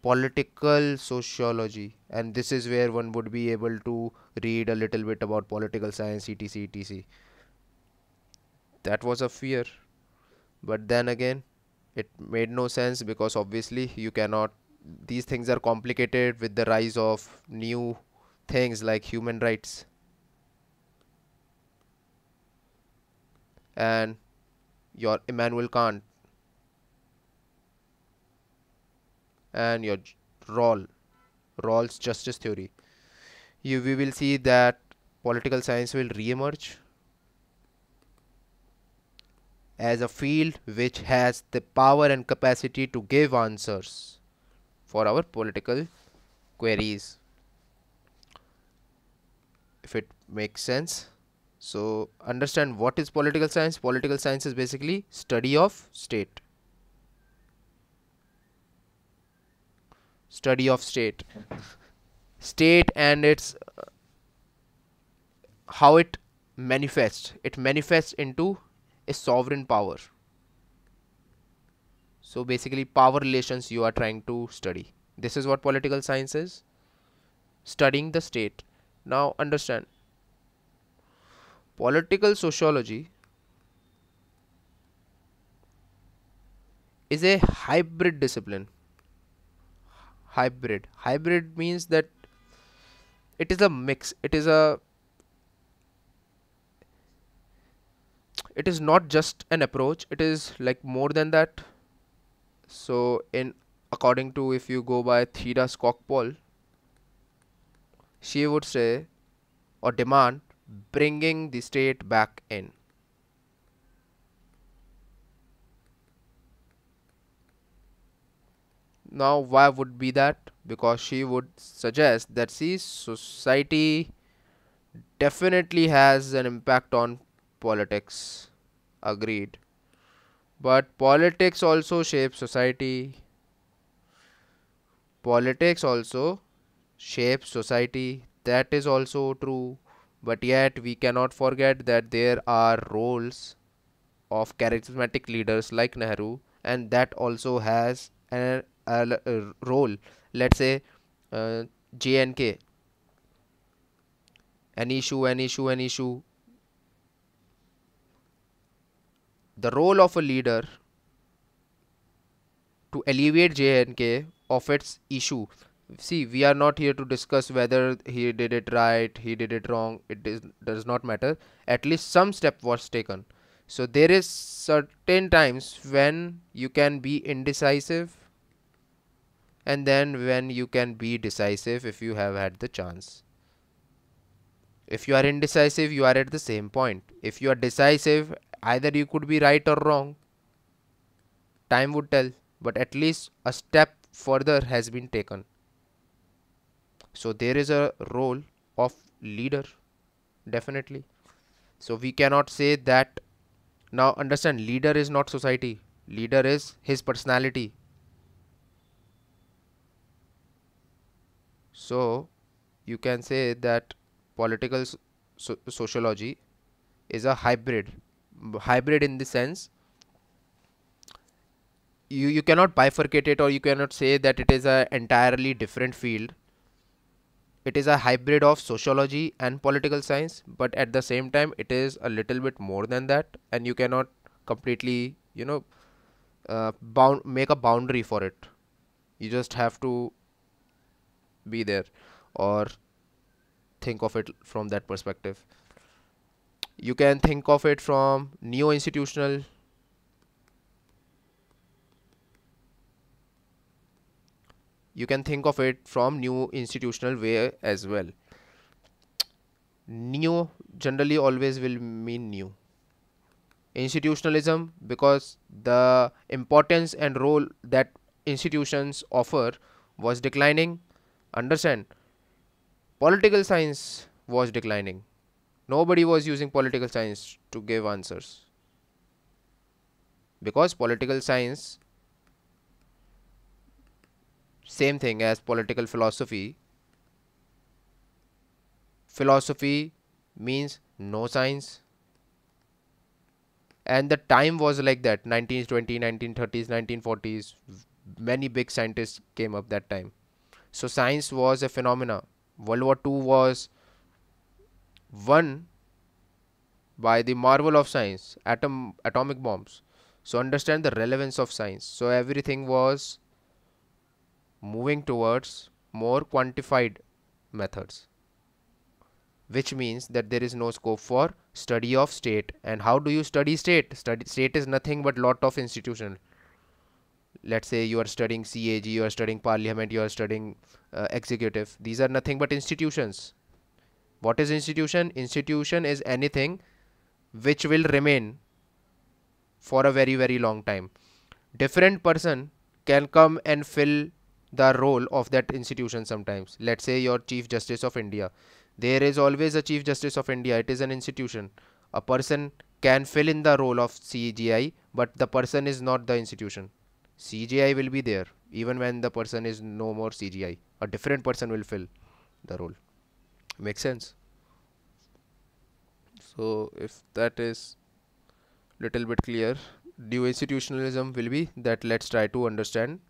political sociology, and this is where one would be able to read a little bit about political science, etc. That was a fear, but then again it made no sense, because obviously you cannot, these things are complicated with the rise of new things like human rights and your Immanuel Kant and your Rawls justice theory. We will see that political science will re-emerge as a field which has the power and capacity to give answers for our political queries, if it makes sense. So understand, what is political science? Political science is basically study of state. Study of state. State and its how it manifests. It manifests into a sovereign power. So basically power relations you are trying to study. This is what political science is. Studying the state. Now understand, political sociology is a hybrid discipline. Hybrid means that it is a mix. It is not just an approach, it is like more than that. So in according to, if you go by Theda Skocpol, she would say or demand bringing the state back in. Now why would be that? Because she would suggest that, see, society definitely has an impact on politics. Agreed. But politics also shapes society. Politics also shapes society. That is also true. But yet we cannot forget that there are roles of charismatic leaders like Nehru, and that also has a role. Let's say uh, JNK, an issue. The role of a leader to alleviate JNK of its issue. See, we are not here to discuss whether he did it right, he did it wrong. Does not matter. At least some step was taken. So there is certain times when you can be indecisive, and then when you can be decisive if you have had the chance. If you are indecisive, you are at the same point. If you are decisive, either you could be right or wrong. Time would tell, but at least a step further has been taken. So there is a role of leader, definitely. So we cannot say that. Now understand, leader is not society. Leader is his personality. So you can say that political sociology is a hybrid. Hybrid in the sense, you cannot bifurcate it, or you cannot say that it is a entirely different field. It is a hybrid of sociology and political science, but at the same time it is a little bit more than that, and you cannot completely, bound make a boundary for it. You just have to be there, or think of it from that perspective. You can think of it from neo-institutional. You can think of it from new institutional way as well. New generally always will mean new. Institutionalism, because the importance and role that institutions offer was declining. Understand, political science was declining. Nobody was using political science to give answers, because political science, same thing as political philosophy. Philosophy means no science, and the time was like that. 1920, 1930s, 1940s, many big scientists came up that time. So science was a phenomena. World War II was won by the marvel of science, atomic bombs. So understand the relevance of science. So everything was moving towards more quantified methods, which means that there is no scope for study of state. And how do you study state? State is nothing but lot of institution. Let's say you are studying CAG, you are studying parliament, you are studying executive. These are nothing but institutions. What is institution? Institution is anything which will remain for a very very long time. Different person can come and fill the role of that institution sometimes. Let's say your Chief Justice of India. There is always a Chief Justice of India. It is an institution. A person can fill in the role of CGI, but the person is not the institution. CGI will be there even when the person is no more CGI. A different person will fill the role. Makes sense? So if that is little bit clear, new institutionalism will be that. Let's try to understand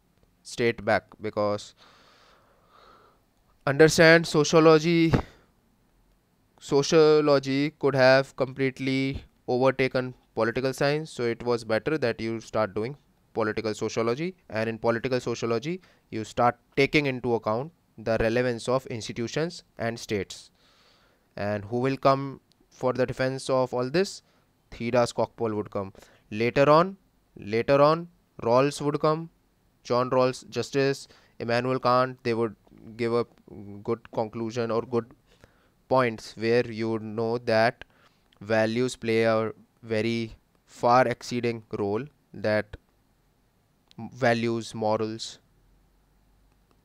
state back, because understand sociology could have completely overtaken political science. So it was better that you start doing political sociology, and in political sociology you start taking into account the relevance of institutions and states. And who will come for the defense of all this? Theda Skocpol would come. Later on, Rawls would come. John Rawls, Justice, Immanuel Kant, they would give a good conclusion or good points where you would know that values play a very far exceeding role, that values, morals,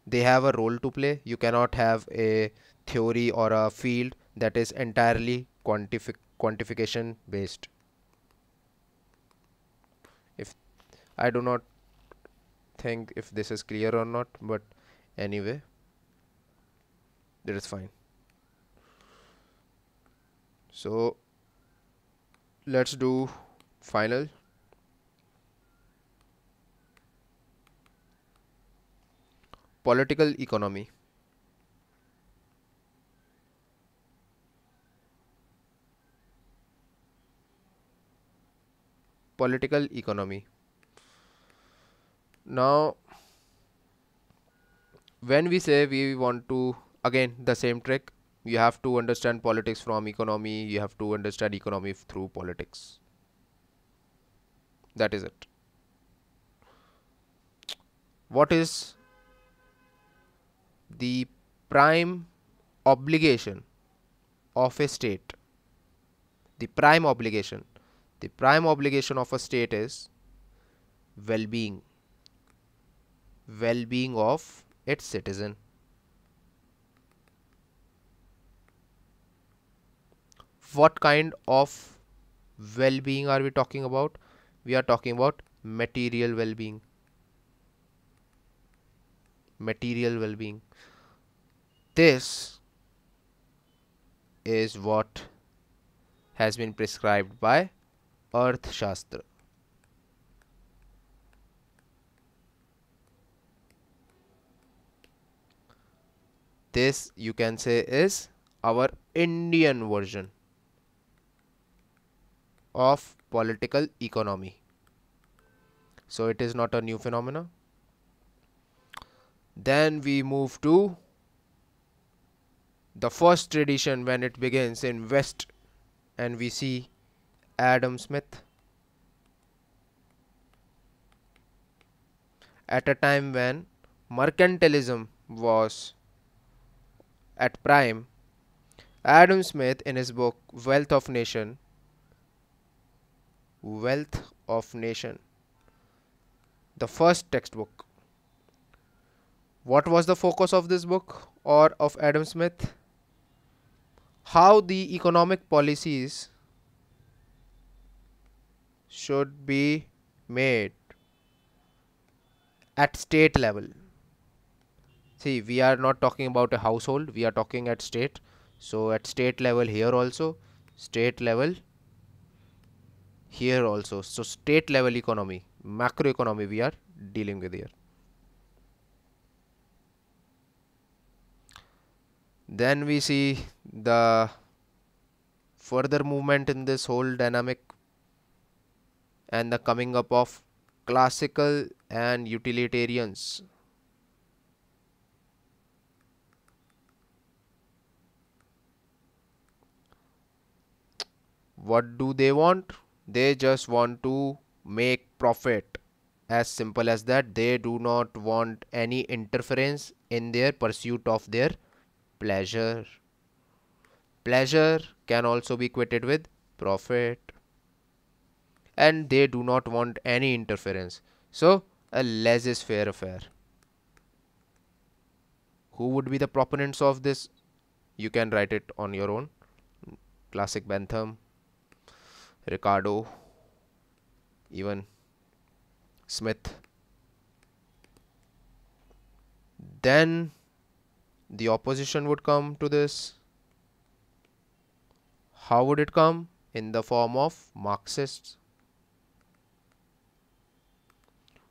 they have a role to play. You cannot have a theory or a field that is entirely quantification based. If I do not think if this is clear or not, but anyway, that is fine. So let's do final. Political economy. Political economy. Now, when we say we want to, again, the same trick, you have to understand politics from economy, you have to understand economy through politics. That is it. What is the prime obligation of a state? The prime obligation. The prime obligation of a state is well-being. Well-being of its citizen. What kind of well-being are we talking about? We are talking about material well-being. Material well-being. This is what has been prescribed by Arthashastra. This you can say is our Indian version of political economy. So it is not a new phenomena. Then we move to the first tradition when it begins in West, and we see Adam Smith. At a time when mercantilism was at prime, Adam Smith in his book Wealth of Nation, the first textbook. What was the focus of this book or of Adam Smith? How the economic policies should be made at state level. See, we are not talking about a household, we are talking at state. So at state level here also, state level here also. So state level economy, macroeconomy we are dealing with here. Then we see the further movement in this whole dynamic and the coming up of classical and utilitarians. What do they want? They just want to make profit. As simple as that. They do not want any interference in their pursuit of their pleasure. Pleasure can also be equated with profit. And they do not want any interference. So, a laissez-faire affair. Who would be the proponents of this? You can write it on your own. Classic Bentham, Ricardo, even Smith. Then the opposition would come to this. How would it come? In the form of Marxists.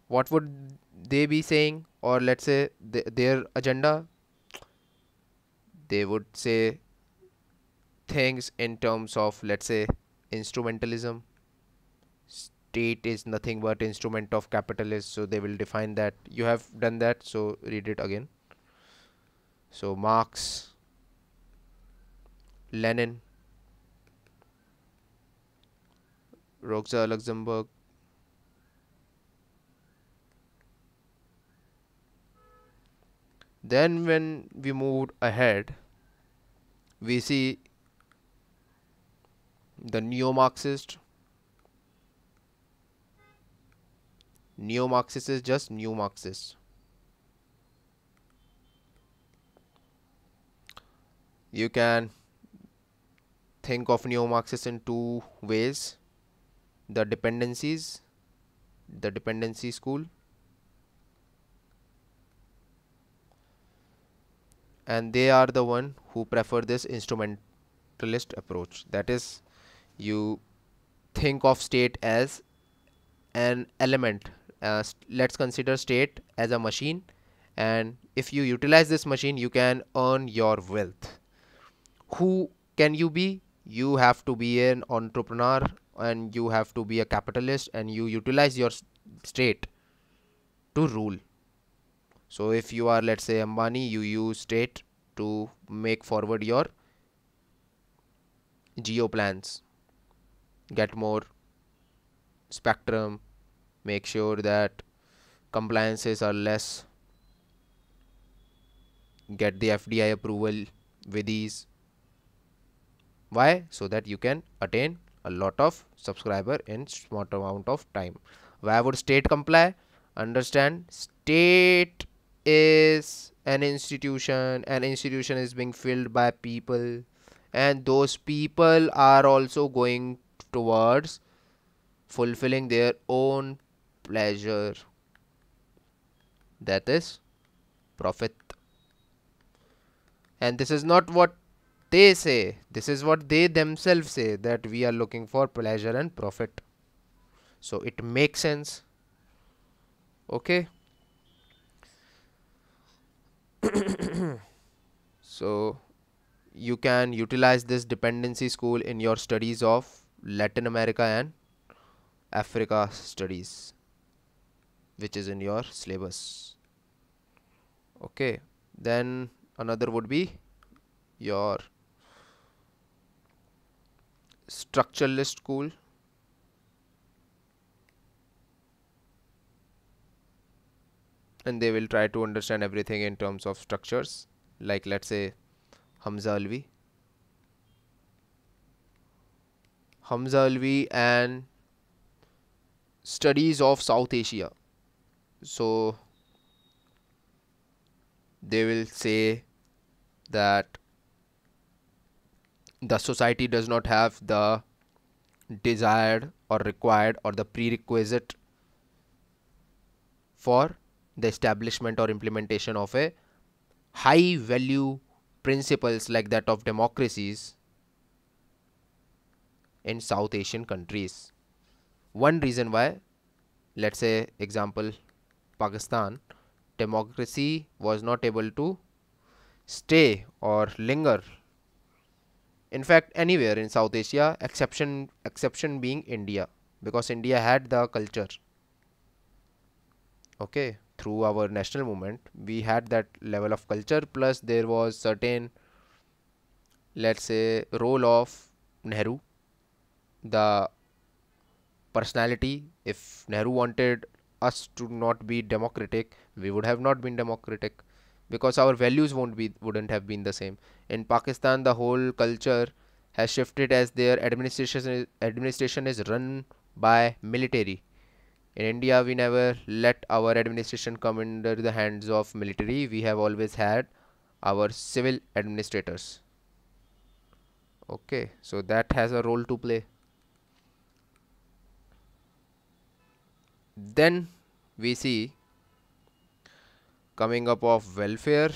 What would they be saying? Or let's say their agenda? They would say things in terms of, let's say, instrumentalism. State is nothing but instrument of capitalists, so they will define that. You have done that, so read it again. So Marx, Lenin, Rosa Luxemburg, then when we moved ahead, we see the neo-Marxist. Neo-Marxist is just new Marxist. You can think of neo-Marxists in two ways: the dependencies, the dependency school, and they are the one who prefer this instrumentalist approach. That is, you think of state as an element. Let's consider state as a machine, and if you utilize this machine, you can earn your wealth. Who can you be? You have to be an entrepreneur, and you have to be a capitalist, and you utilize your state to rule. So if you are, let's say, Ambani, you use state to make forward your geo plans, get more spectrum, make sure that compliances are less, get the FDI approval with ease. Why? So that you can attain a lot of subscriber in small amount of time. Why would state comply? Understand, state is an institution is being filled by people, and those people are also going towards fulfilling their own pleasure, that is profit. And this is not what they say, this is what they themselves say, that we are looking for pleasure and profit. So it makes sense. Okay. So you can utilize this dependency school in your studies of Latin America and Africa studies, which is in your syllabus. Okay, then another would be your structuralist school. And they will try to understand everything in terms of structures, like let's say Hamza Alvi. Hamza Alvi and studies of South Asia. So they will say that the society does not have the desired or required or the prerequisite for the establishment or implementation of a high value principles like that of democracies in South Asian countries. One reason why, let's say example Pakistan, democracy was not able to stay or linger, in fact anywhere in South Asia, exception being India, because India had the culture. Okay, through our national movement we had that level of culture, plus there was certain, let's say, role of Nehru, the personality. If Nehru wanted us to not be democratic, we would have not been democratic, because our values wouldn't have been the same. In Pakistan, the whole culture has shifted, as their administration is run by military. In India, we never let our administration come under the hands of military. We have always had our civil administrators. Okay, so that has a role to play. Then we see coming up of welfare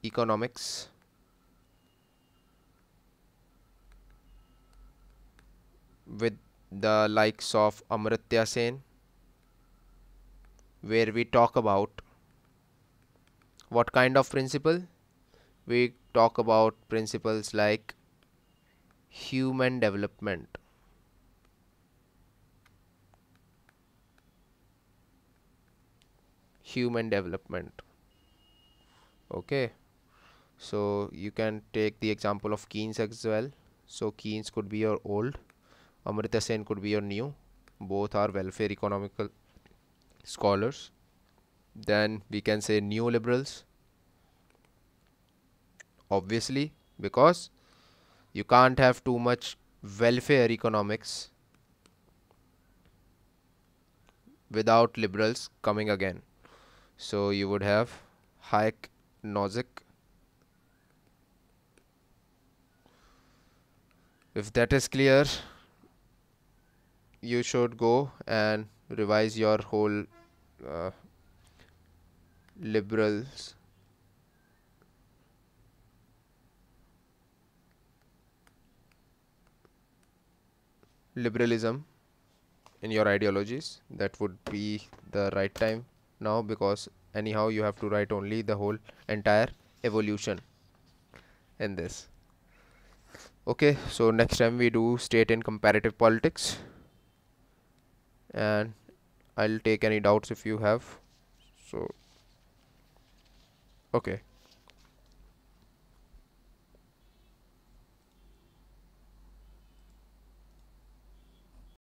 economics, with the likes of Amartya Sen, where we talk about what kind of principle? We talk about principles like human development. Human development. Okay, so you can take the example of Keynes as well. So Keynes could be your old, Amartya Sen could be your new. Both are welfare economical scholars. Then we can say neoliberals, obviously, because you can't have too much welfare economics without liberals coming again. So you would have Hayek, Nozick, If that is clear, you should go and revise your whole uh, liberals liberalism in your ideologies. That would be the right time now, because anyhow you have to write only the whole entire evolution in this. Okay, so next time we do state and comparative politics, and I'll take any doubts if you have. So okay.